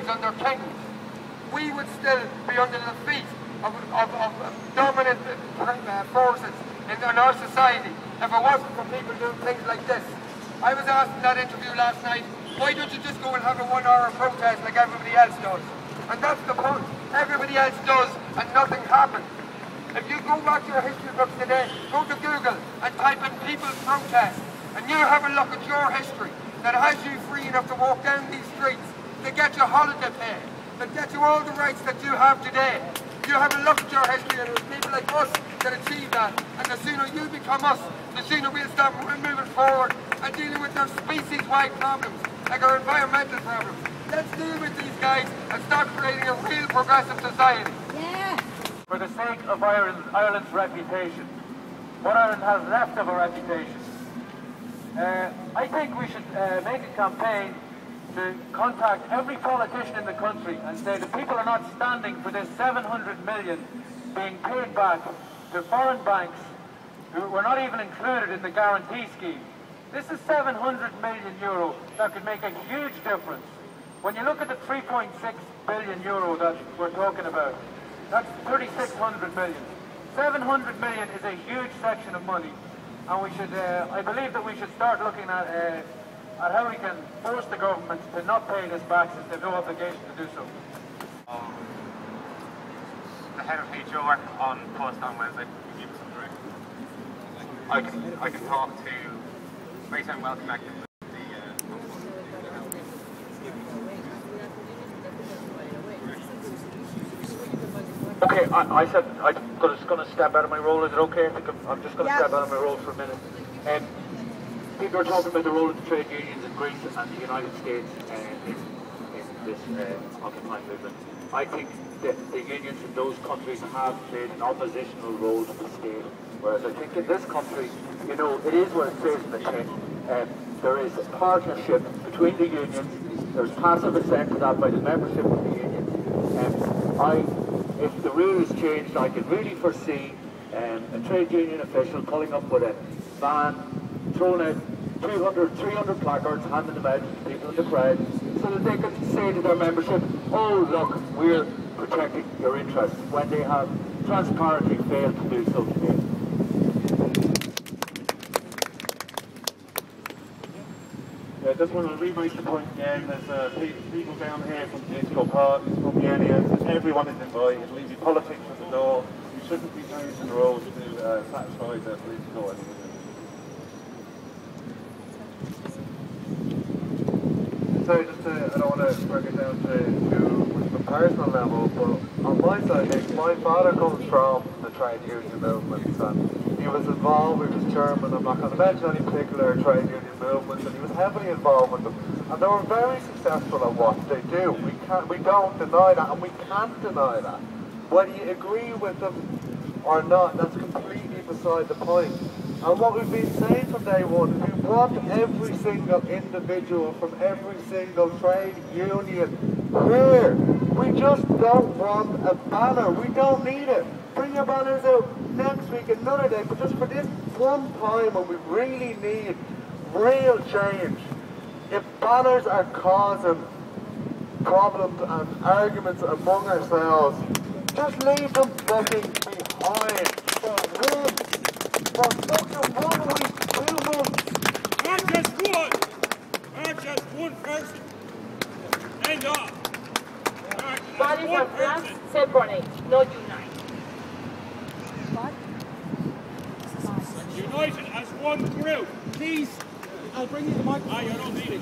kings under kings. We would still be under the feet of dominant forces in our society if it wasn't for people doing things like this. I was asked in that interview last night, why don't you just go and have a 1 hour protest like everybody else does? And that's the point. Everybody else does and nothing happens. If you go back to your history books today, go to Google and type in people's protest, and you have a look at your history that has you free enough to walk down these streets, to get your holiday pay, that get you all the rights that you have today. You have a look at your history, and it was people like us that achieved that. And the sooner you become us, the sooner we'll start moving forward and dealing with their species-wide problems, like our environmental problems. Let's deal with these guys and start creating a real progressive society. Yeah. For the sake of Ireland's reputation, what Ireland has left of a reputation, I think we should make a campaign to contact every politician in the country and say that people are not standing for this 700 million being paid back to foreign banks who were not even included in the guarantee scheme. This is 700 million euro that could make a huge difference. When you look at the 3.6 billion euro that we're talking about, that's 3,600 million. 700 million is a huge section of money, and we should, I believe that we should start looking at how we can force the government to not pay this back since they have no obligation to do so. The head of HR on post on Wednesday can give us some direct. I can talk to Space and Well Connected with Okay, I said I'm just going to step out of my role. Is it okay? I'm just going to step out of my role for a minute. People are talking about the role of the trade unions in Greece and the United States in this Occupy movement. I think that the unions in those countries have played an oppositional role to the state, whereas I think in this country, you know, it is what it says in the tin. There is a partnership between the unions. There's passive assent to that by the membership of the unions. If the rule is changed, I can really foresee a trade union official pulling up with a van, throwing out 300 placards, handing them out to people in the crowd, so that they can say to their membership, oh look, we're protecting your interests, when they have transparently failed to do so today. I just want to remake the point again. There's people down here from political parties, from the areas. Everyone is invited. Leave your politics at the door. You shouldn't be using the roads to satisfy their political aims. So I don't want to break it down to the personal level, but on my side, my father comes from the trade union movement, and he was involved, he was chairman, I'm not going to mention any particular trade union movements, and he was heavily involved with them, and they were very successful at what they do. We don't deny that, and we can't deny that. Whether you agree with them or not, that's completely beside the point. And what we've been saying from day one, we want every single individual from every single trade union here. We just don't want a banner. We don't need it. Bring your banners out next week, another day, but just for this one time when we really need real change. If banners are causing problems and arguments among ourselves, just leave them fucking behind for once. For fucking 1 week, 2 months. Not just one person. End up. Bodies are class separate, not unite. What? United as one group. Please, I'll bring you the mic. You don't need it.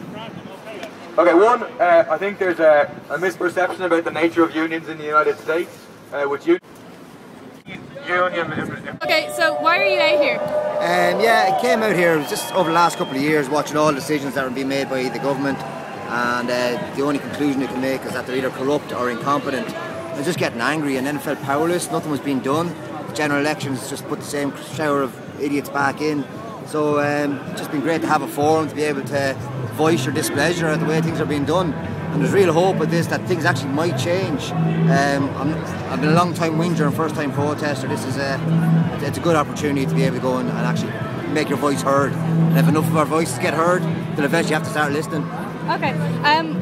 Okay, one, I think there's a misperception about the nature of unions in the United States, which Okay, so why are you out here? Yeah, I came out here just over the last couple of years watching all the decisions that are being made by the government, and the only conclusion you can make is that they're either corrupt or incompetent. I was just getting angry, and then felt powerless. Nothing was being done. The general elections just put the same shower of idiots back in. So it's just been great to have a forum to be able to voice your displeasure at the way things are being done. And there's real hope with this that things actually might change. I've been a long time whinger and first time protester. This is it's a good opportunity to be able to go and actually make your voice heard. And if enough of our voices get heard, then eventually you have to start listening. Okay.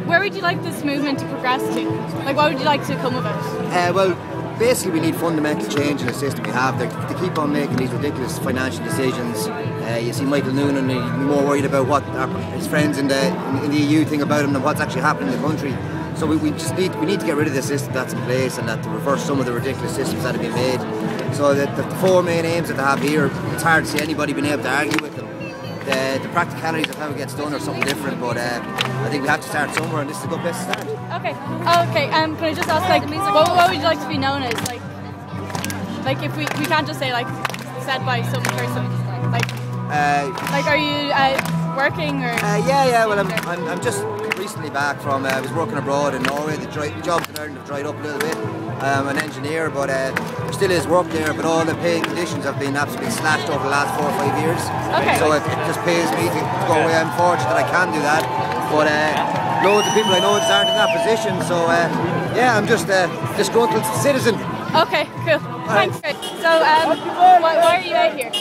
Where would you like this movement to progress to? Like, what would you like to come of it? Well, basically we need fundamental change in the system we have. They keep on making these ridiculous financial decisions. You see Michael Noonan more worried about what his friends in the EU think about him than what's actually happening in the country. So we need to get rid of the system that's in place and to reverse some of the ridiculous systems that have been made. So that the four main aims that they have here, it's hard to see anybody being able to argue with them. The practicalities of how it gets done are something different, but I think we have to start somewhere, and this is a good place to start. Okay. Okay. Can I just ask, like, what would you like to be known as? Like if we can't just say like said by some person. Like are you working or? Yeah. Well, I'm just recently back from. I was working abroad in Norway. The jobs in Ireland have dried up a little bit. I'm an engineer, but there still is work there. But all the pay conditions have been absolutely slashed over the last 4 or 5 years. Okay. So it just pays me to go away. I'm fortunate that I can do that. But loads of people I know just aren't in that position. So yeah, I'm just a disgruntled citizen. Okay, cool. Thanks. So why are you out here?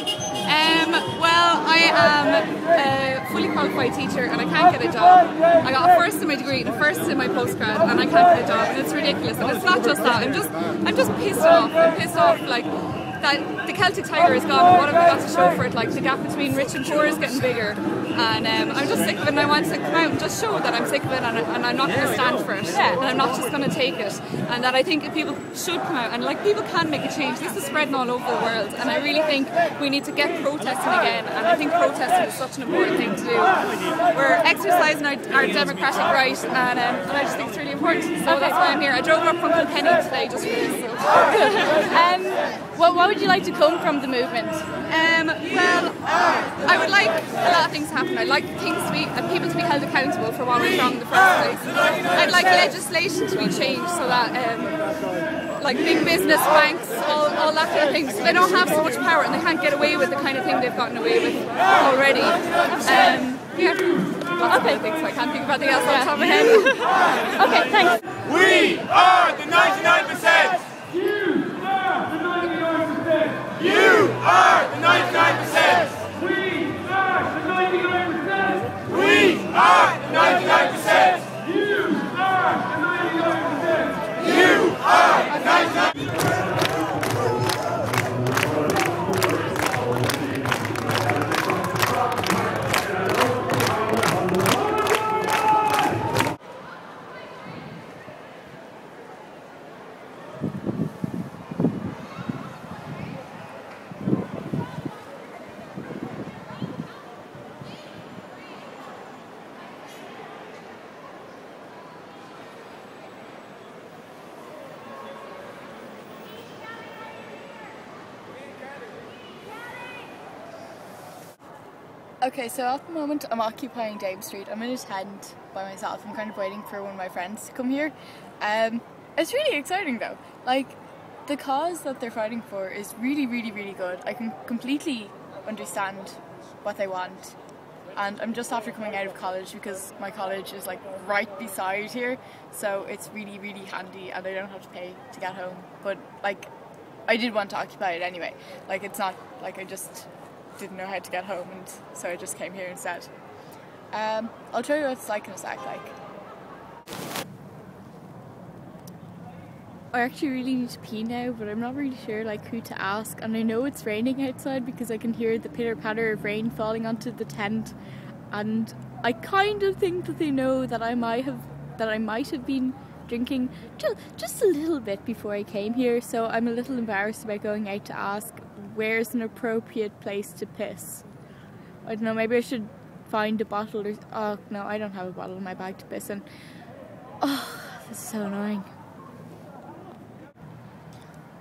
Well, I am a fully qualified teacher and I can't get a job. I got a first in my degree and a first in my postgrad and I can't get a job, and it's ridiculous. And it's not just that, I'm just pissed off. I'm pissed off like that the Celtic Tiger is gone, and what have we got to show for it? Like the gap between rich and poor is getting bigger, and I'm just sick of it, and I want to come out and just show that I'm sick of it, and I'm not going to stand for it, and I'm not just going to take it, and that I think people should come out, and like people can make a change. This is spreading all over the world, and I really think we need to get protesting again, and I think protesting is such an important thing to do. We're exercising our democratic right, and I just think it's really important, so that's why I'm here. I drove up from Kilkenny today just for this. What would you like to come from the movement? Well, I would like a lot of things to happen. I'd like things to be, and people to be held accountable for what went wrong in the first place. I'd like legislation to be changed so that, like big business, banks, all that kind of thing, so they don't have so much power and they can't get away with the kind of thing they've gotten away with already. Yeah, lots of other things, so I can't think of anything else on the top of my head. Okay, thanks. We are the 99%! You are the 99%! We are the 99%! We are the 99%! You are the 99%! You are the 99%! Okay, so at the moment I'm occupying Dame Street. I'm in a tent by myself. I'm kind of waiting for one of my friends to come here. It's really exciting though. Like, the cause that they're fighting for is really, really, really good. I can completely understand what they want. And I'm just after coming out of college because my college is like right beside here. So it's really, really handy and I don't have to pay to get home. But like, I did want to occupy it anyway. Like, it's not like I just didn't know how to get home, and so I just came here instead. I'll show you what it's like in a sec. I actually really need to pee now, but I'm not really sure like who to ask, and I know it's raining outside because I can hear the pitter patter of rain falling onto the tent, and I kind of think that they know that I might have been drinking just a little bit before I came here, so I'm a little embarrassed about going out to ask where's an appropriate place to piss. I don't know, maybe I should find a bottle or... Oh no, I don't have a bottle in my bag to piss in. Oh, this is so annoying.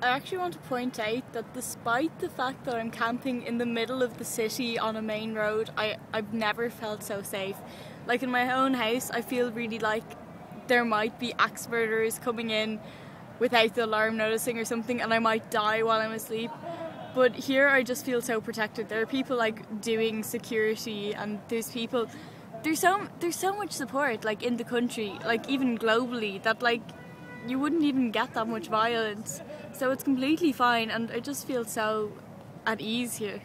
I actually want to point out that despite the fact that I'm camping in the middle of the city on a main road, I've never felt so safe. Like in my own house, I feel really like there might be axe murderers coming in without the alarm noticing or something, and I might die while I'm asleep. But here I just feel so protected. There are people like doing security, and there's so much support like in the country, like even globally, that like you wouldn't even get that much violence. So it's completely fine, and I just feel so at ease here.